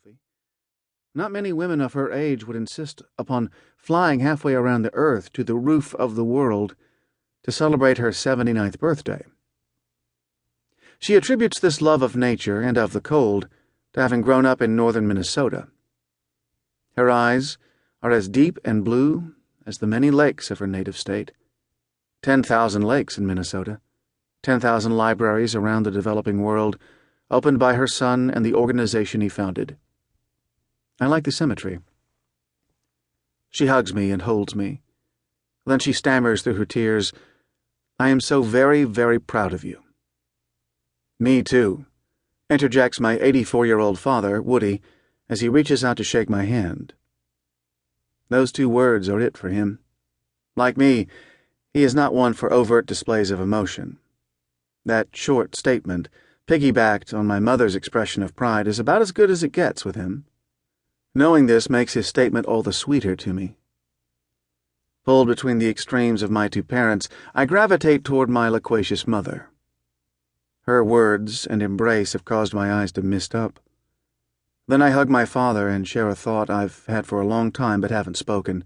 wealthy. Not many women of her age would insist upon flying halfway around the earth to the roof of the world to celebrate her 79th birthday. She attributes this love of nature and of the cold to having grown up in northern Minnesota. Her eyes are as deep and blue as the many lakes of her native state. 10,000 lakes in Minnesota, 10,000 libraries around the developing world, opened by her son and the organization he founded. I like the symmetry. She hugs me and holds me. Then she stammers through her tears, "I am so very, very proud of you." "Me too," interjects my 84-year-old father, Woody, as he reaches out to shake my hand. Those two words are it for him. Like me, he is not one for overt displays of emotion. That short statement, piggybacked on my mother's expression of pride, is about as good as it gets with him. Knowing this makes his statement all the sweeter to me. Pulled between the extremes of my two parents, I gravitate toward my loquacious mother. Her words and embrace have caused my eyes to mist up. Then I hug my father and share a thought I've had for a long time but haven't spoken.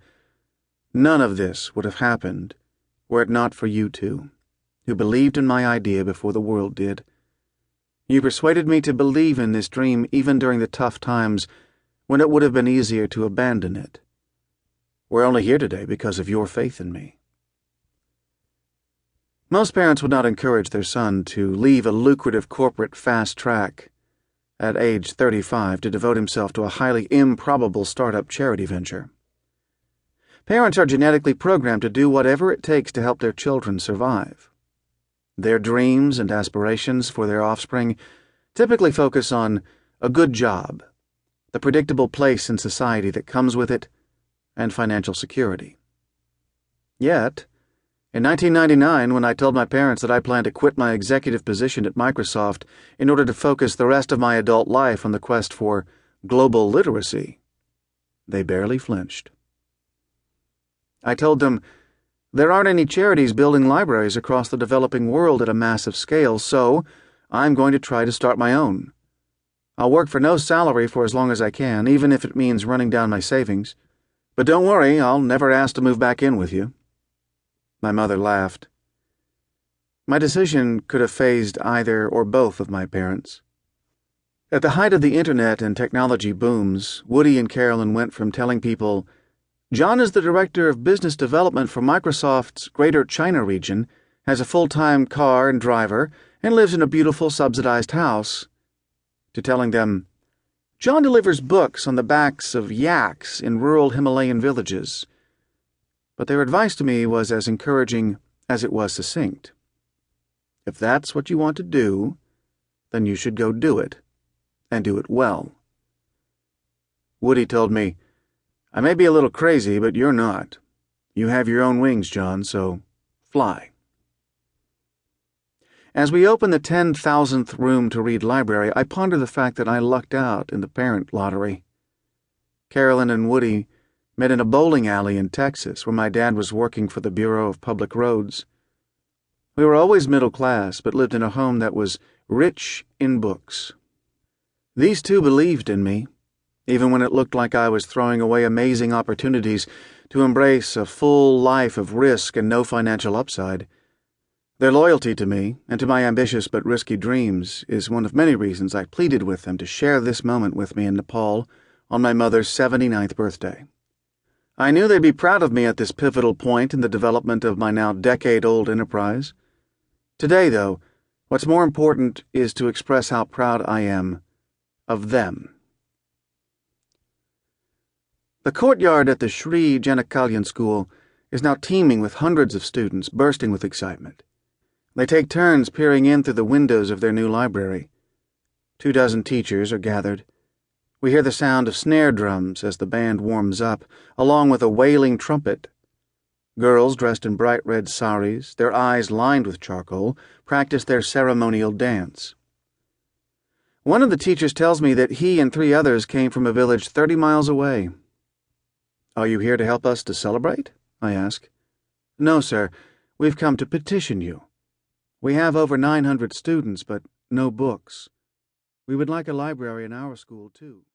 None of this would have happened were it not for you two, who believed in my idea before the world did. You persuaded me to believe in this dream even during the tough times when it would have been easier to abandon it. We're only here today because of your faith in me. Most parents would not encourage their son to leave a lucrative corporate fast track at age 35 to devote himself to a highly improbable startup charity venture. Parents are genetically programmed to do whatever it takes to help their children survive. Their dreams and aspirations for their offspring typically focus on a good job, the predictable place in society that comes with it, and financial security. Yet, in 1999, when I told my parents that I planned to quit my executive position at Microsoft in order to focus the rest of my adult life on the quest for global literacy, they barely flinched. I told them, there aren't any charities building libraries across the developing world at a massive scale, so I'm going to try to start my own. I'll work for no salary for as long as I can, even if it means running down my savings. But don't worry, I'll never ask to move back in with you. My mother laughed. My decision could have fazed either or both of my parents. At the height of the internet and technology booms, Woody and Carolyn went from telling people, "John is the director of business development for Microsoft's Greater China region, has a full-time car and driver, and lives in a beautiful subsidized house," to telling them, "John delivers books on the backs of yaks in rural Himalayan villages." But their advice to me was as encouraging as it was succinct. If that's what you want to do, then you should go do it, and do it well. Woody told me, "I may be a little crazy, but you're not. You have your own wings, John, so fly." As we open the 10,000th room to read library, I ponder the fact that I lucked out in the parent lottery. Carolyn and Woody met in a bowling alley in Texas where my dad was working for the Bureau of Public Roads. We were always middle class, but lived in a home that was rich in books. These two believed in me, even when it looked like I was throwing away amazing opportunities to embrace a full life of risk and no financial upside. Their loyalty to me and to my ambitious but risky dreams is one of many reasons I pleaded with them to share this moment with me in Nepal on my mother's 79th birthday. I knew they'd be proud of me at this pivotal point in the development of my now decade-old enterprise. Today, though, what's more important is to express how proud I am of them. The courtyard at the Sri Janakalyan School is now teeming with hundreds of students bursting with excitement. They take turns peering in through the windows of their new library. 24 teachers are gathered. We hear the sound of snare drums as the band warms up, along with a wailing trumpet. Girls dressed in bright red saris, their eyes lined with charcoal, practice their ceremonial dance. One of the teachers tells me that he and 3 others came from a village 30 miles away. "Are you here to help us to celebrate?" I ask. "No, sir. We've come to petition you. We have over 900 students, but no books. We would like a library in our school, too."